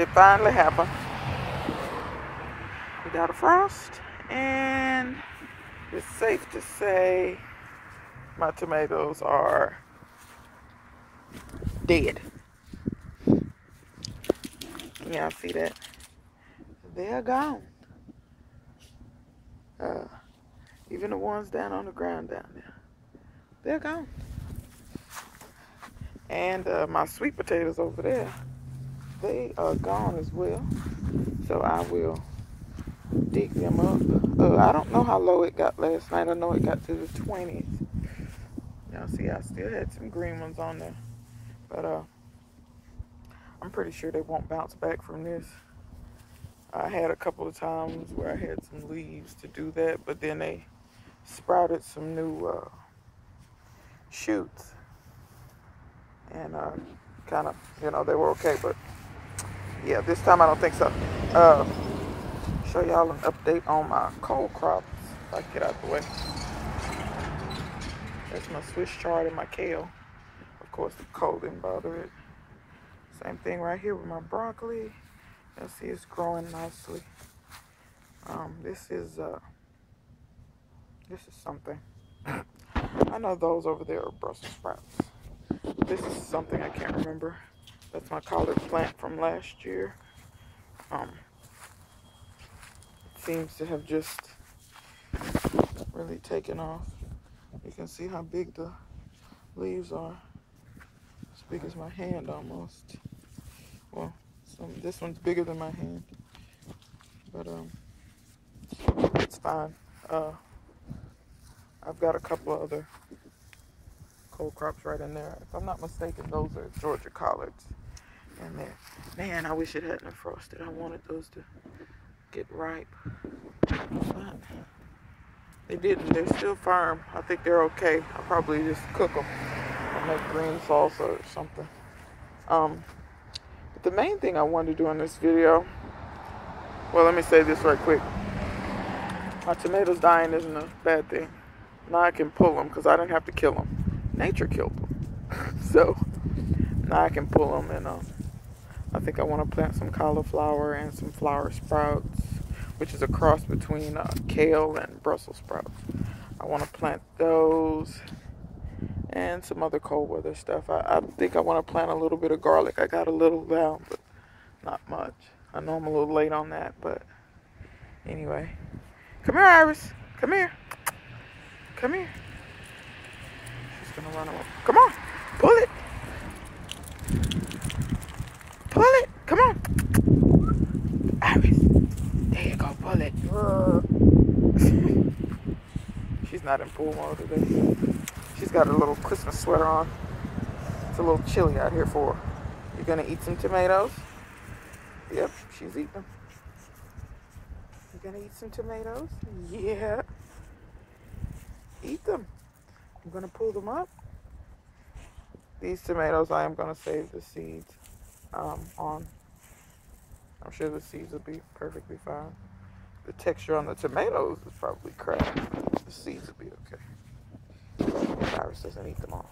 it finally happened. We got a frost, and it's safe to say my tomatoes are dead. Can y'all see that? They're gone. Even the ones down on the ground down there, they're gone. And my sweet potatoes over there, they are gone as well. So I will dig them up. I don't know how low it got last night. I know it got to the 20s. Y'all see, I still had some green ones on there. But I'm pretty sure they won't bounce back from this. I had a couple of times where I had some leaves to do that, but then they sprouted some new shoots. And kind of, they were okay. But yeah, this time I don't think so. Show y'all an update on my cold crops. If I can get out the way. That's my Swiss chard and my kale. Of course, the cold didn't bother it. Same thing right here with my broccoli. You'll see it's growing nicely. This is something. I know those over there are Brussels sprouts. This is something I can't remember. That's my collard plant from last year. It seems to have just really taken off. You can see how big the leaves are. As big as my hand almost. Well, this one's bigger than my hand. But it's fine. I've got a couple of other cold crops right in there. If I'm not mistaken, those are Georgia collards in there. Man, I wish it hadn't have frosted. I wanted those to get ripe. But they didn't. They're still firm. I think they're okay. I'll probably just cook them and make green salsa or something. But the main thing I wanted to do in this video, well, let me say this right quick. My tomatoes dying isn't a bad thing. Now I can pull them because I didn't have to kill them. Nature killed them. So now I can pull them, and I think I want to plant some cauliflower and some flower sprouts, which is a cross between kale and Brussels sprouts. I want to plant those and some other cold weather stuff. I think I want to plant a little bit of garlic. I got a little down, but not much. I know I'm a little late on that, but anyway. Come here, Iris. Come here. Come here. She's gonna run away. Come on. Pull it. Pull it. Come on. Iris. There you go. Pull it. She's not in pool mode today. She's got her little Christmas sweater on. It's a little chilly out here for her. You gonna eat some tomatoes? Yep, she's eating them. You gonna eat some tomatoes? Yeah. Eat them. I'm gonna pull them up. These tomatoes, I am gonna save the seeds on. I'm sure the seeds will be perfectly fine. The texture on the tomatoes is probably crap. The seeds will be okay. Iris doesn't eat them all.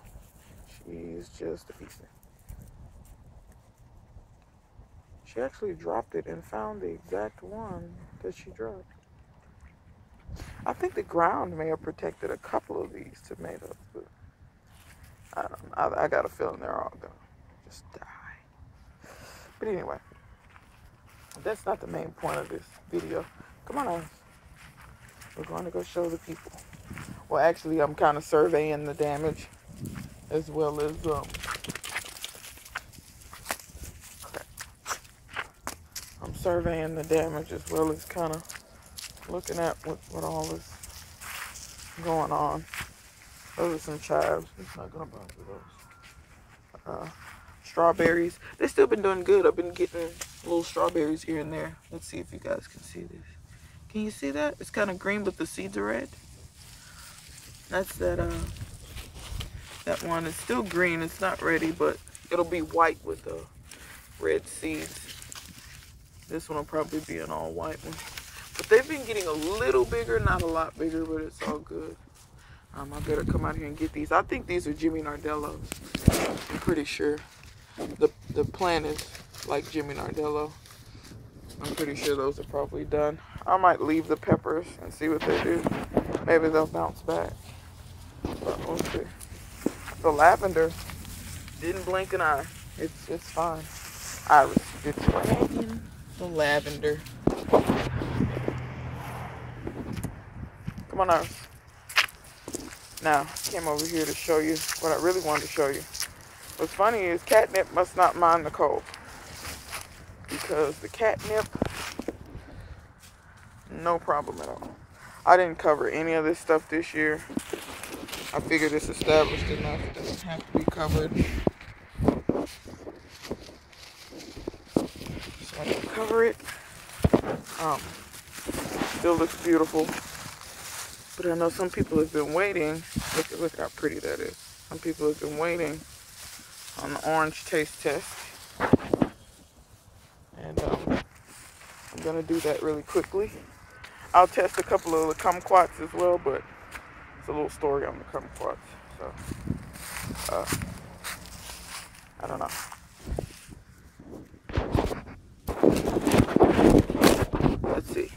She's just a piece. She actually dropped it and found the exact one that she dropped. I think the ground may have protected a couple of these tomatoes, but I don't know. I got a feeling they're all gonna just die. But anyway, that's not the main point of this video. Come on, Iris. We're going to go show the people. Well, actually, I'm kind of surveying the damage as well as I'm surveying the damage as well as kind of looking at what all is going on. Those are some chives. It's not gonna bother those. Strawberries. They've still been doing good. I've been getting little strawberries here and there. Let's see if you guys can see this. Can you see that? It's kind of green, but the seeds are red. That's that one. It's still green. It's not ready, but it'll be white with the red seeds. This one will probably be an all white one. But they've been getting a little bigger, not a lot bigger, but it's all good. I better come out here and get these. I think these are Jimmy Nardellos. I'm pretty sure. The plant is like Jimmy Nardello. I'm pretty sure those are probably done. I might leave the peppers and see what they do. Maybe they'll bounce back. But we'll see. The lavender didn't blink an eye. It's fine. Iris, it's dragging the lavender. Come on, Iris. Now, I came over here to show you what I really wanted to show you. What's funny is catnip must not mind the cold. Because the catnip, no problem at all. I didn't cover any of this stuff this year. I figured it's established enough. It doesn't have to be covered. So I can cover it. Still looks beautiful. But I know some people have been waiting. Look how pretty that is. Some people have been waiting on the orange taste test. And I'm going to do that really quickly. I'll test a couple of the kumquats as well, but it's a little story on the kumquats. So, I don't know. Let's see.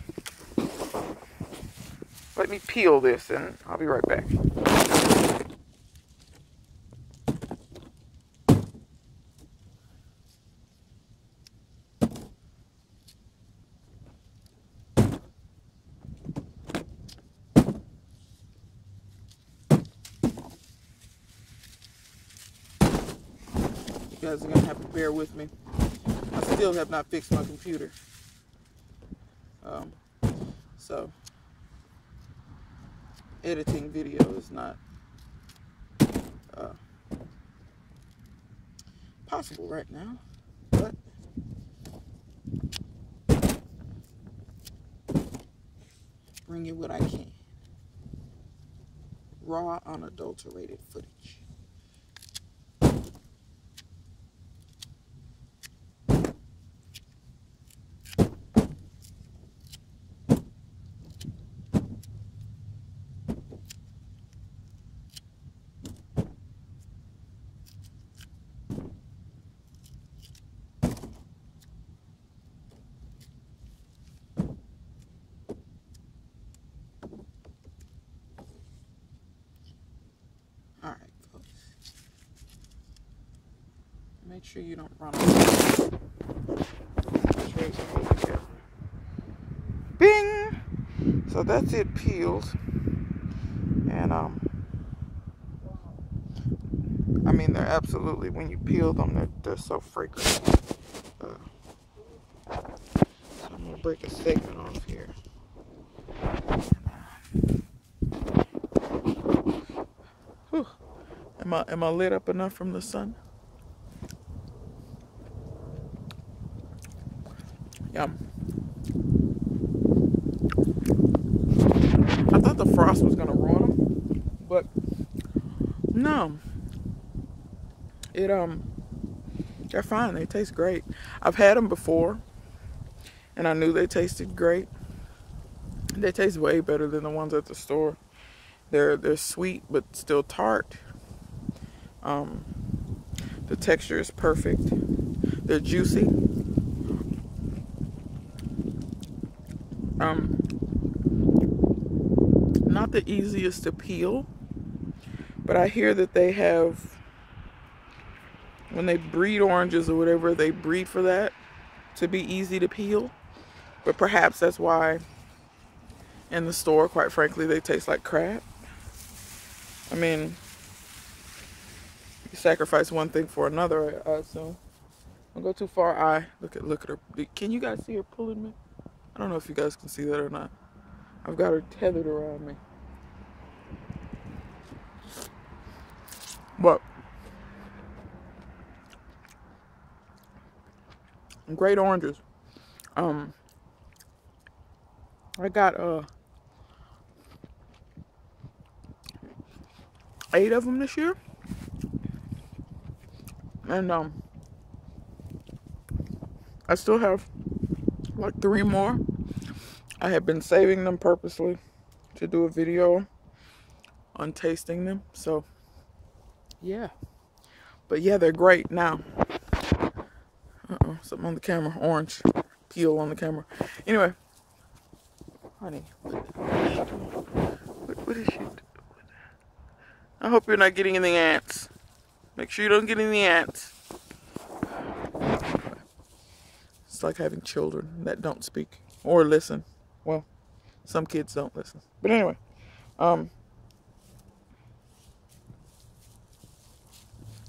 Let me peel this and I'll be right back. You guys are going to have to bear with me. I still have not fixed my computer. So, editing video is not possible right now, but bring you what I can. Raw, unadulterated footage. Alright, folks. Make sure you don't run off. Bing! So that's it peeled. And I mean, they're absolutely, when you peel them, they're so fragrant. So I'm gonna break a segment off here. Whew. Am I lit up enough from the sun? Yum. I thought the frost was gonna ruin them, but no. They're fine. They taste great. I've had them before, and I knew they tasted great. They taste way better than the ones at the store. They're sweet but still tart. The texture is perfect. They're juicy. Not the easiest to peel, but I hear that they have, when they breed oranges or whatever, they breed for that, to be easy to peel. But perhaps that's why in the store, quite frankly, they taste like crap. I mean, you sacrifice one thing for another, I assume. Don't go too far. Look at her. Can you guys see her pulling me? I don't know if you guys can see that or not. I've got her tethered around me. But great oranges. I got 8 of them this year, and I still have like 3 more. I have been saving them purposely to do a video on tasting them. So yeah, but yeah, they're great now. something on the camera. Orange peel on the camera. Anyway, honey, what is she doing? I hope you're not getting any ants. Make sure you don't get any ants. It's like having children that don't speak or listen. Well, some kids don't listen. But anyway, the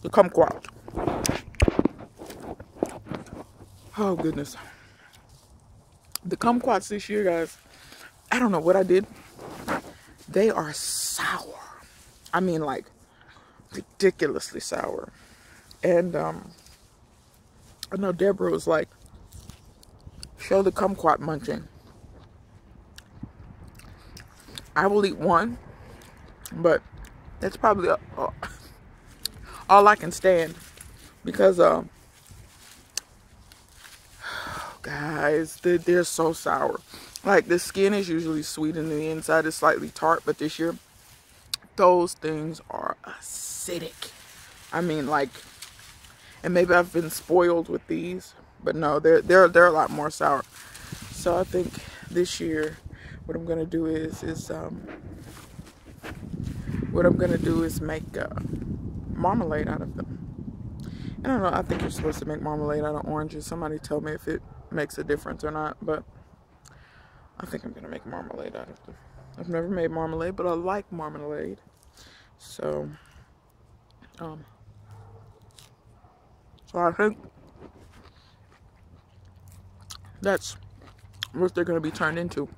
kumquat. Oh, goodness. The kumquats this year, guys, I don't know what I did. They are sour. I mean, like, ridiculously sour. And I know Deborah was like, show the kumquat munching. I will eat one, but that's probably all I can stand. Because, guys, they're so sour. Like, the skin is usually sweet and the inside is slightly tart, but this year, those things are acidic. I mean, like, and maybe I've been spoiled with these, but no, they're a lot more sour. So I think this year, what I'm gonna do is make marmalade out of them. I don't know. I think you're supposed to make marmalade out of oranges. Somebody tell me if it makes a difference or not, but I think I'm gonna make marmalade out of them. I've never made marmalade, but I like marmalade. So, so I think that's what they're gonna be turned into,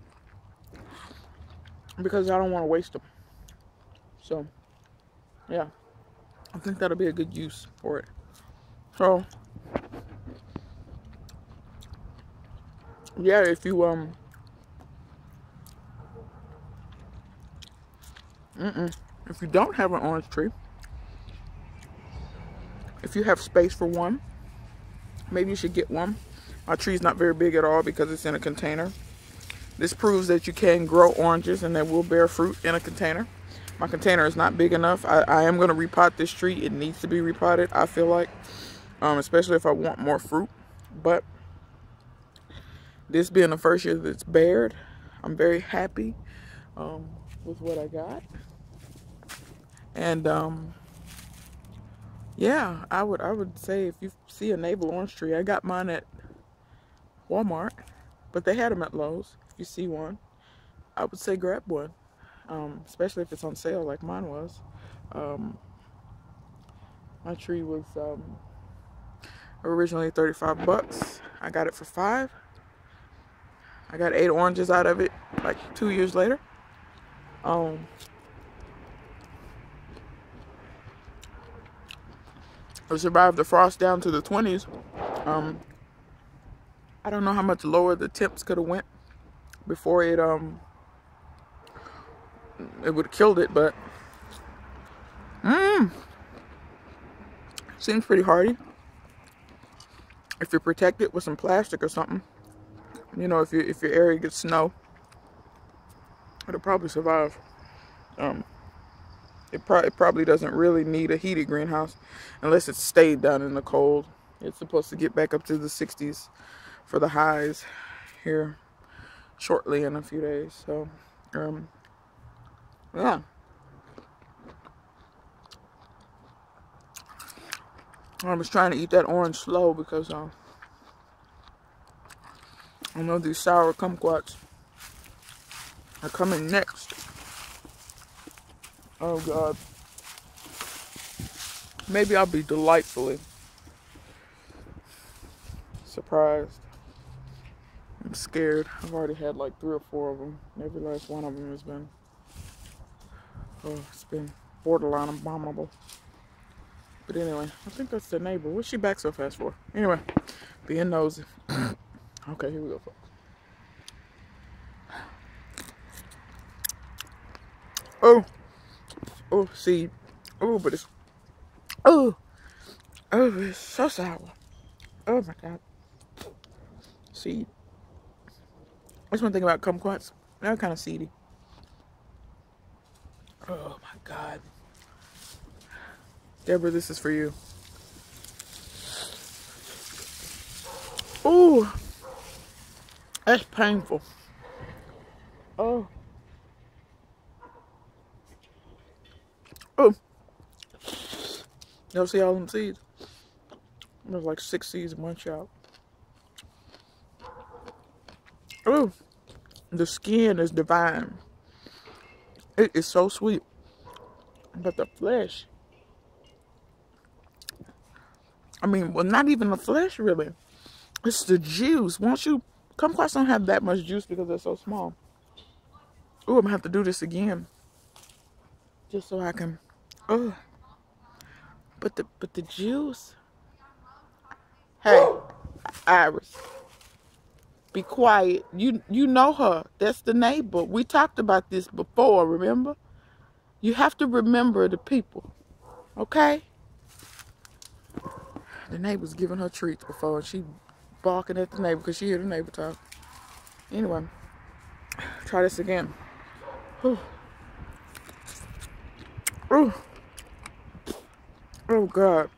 because I don't want to waste them. So, yeah, I think that'll be a good use for it. So, yeah, if you if you don't have an orange tree, if you have space for one, maybe you should get one. My tree's not very big at all because it's in a container. This proves that you can grow oranges and they will bear fruit in a container. My container is not big enough. I am going to repot this tree. It needs to be repotted, I feel like, especially if I want more fruit. But this being the first year that's bared, I'm very happy with what I got. And yeah, I would say if you see a navel orange tree, I got mine at Walmart, but they had them at Lowe's. If you see one, I would say grab one, especially if it's on sale like mine was. My tree was originally 35 bucks. I got it for $5. I got 8 oranges out of it like 2 years later. I survived the frost down to the 20s. I don't know how much lower the temps could have went before it would have killed it, but seems pretty hardy. If you protect it with some plastic or something, you know, if your area gets snow, it'll probably survive. It probably doesn't really need a heated greenhouse unless it's stayed down in the cold. It's supposed to get back up to the 60s for the highs here shortly in a few days. So, yeah. I was trying to eat that orange slow because I know these sour kumquats are coming next. Oh God. Maybe I'll be delightfully surprised. I'm scared. I've already had like 3 or 4 of them. Every last one of them has been, it's been borderline abominable. But anyway, I think that's the neighbor. What's she back so fast for? Anyway, being nosy. Okay, here we go, folks. Oh, see. Oh, but it's, it's so sour. Oh my God. Seed. That's one thing about kumquats. They're kind of seedy. Oh my God. Deborah, this is for you. Ooh, that's painful. Oh, oh. Y'all see all them seeds? There's like 6 seeds in one shot. Ooh, the skin is divine. It is so sweet. But the flesh, I mean, well, not even the flesh really. It's the juice. Once you, kumquats don't have that much juice because they're so small. Ooh, I'm gonna have to do this again. Just so I can, oh. But the juice. Hey, Iris, be quiet. You know her. That's the neighbor. We talked about this before, remember? You have to remember the people, okay? The neighbor's giving her treats before, and she barking at the neighbor because she hear the neighbor talk. Anyway, try this again. Ooh. Ooh. Oh, God.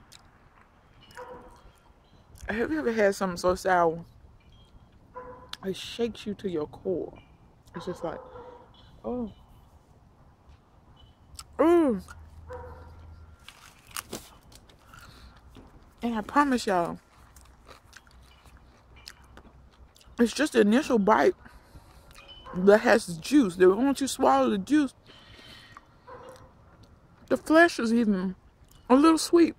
Have you ever had something so sour? It shakes you to your core. It's just like, oh. Ooh. And I promise y'all, it's just the initial bite that has the juice. Then once you swallow the juice, the flesh is even a little sweet.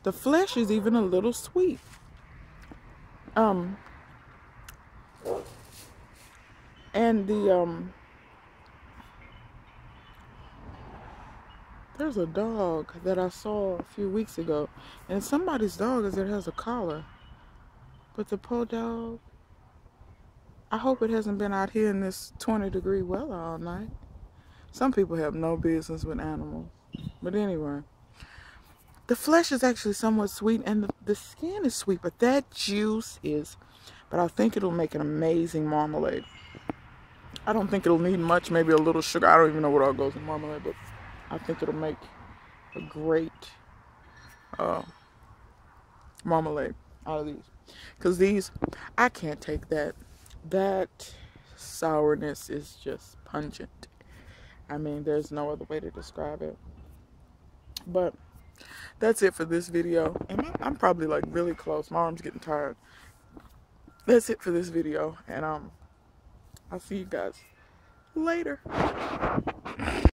The flesh is even a little sweet. And there's a dog that I saw a few weeks ago, and somebody's dog is that has a collar. But the poor dog, I hope it hasn't been out here in this 20-degree weather all night. Some people have no business with animals. But anyway, the flesh is actually somewhat sweet, and the skin is sweet, but that juice is, but I think it'll make an amazing marmalade. I don't think it'll need much, maybe a little sugar. I don't even know what all goes in marmalade, but I think it'll make a great marmalade out of these. Because these, I can't take that. That sourness is just pungent. I mean, there's no other way to describe it. But that's it for this video. And I'm probably like really close. My arm's getting tired. That's it for this video. And I'll see you guys later.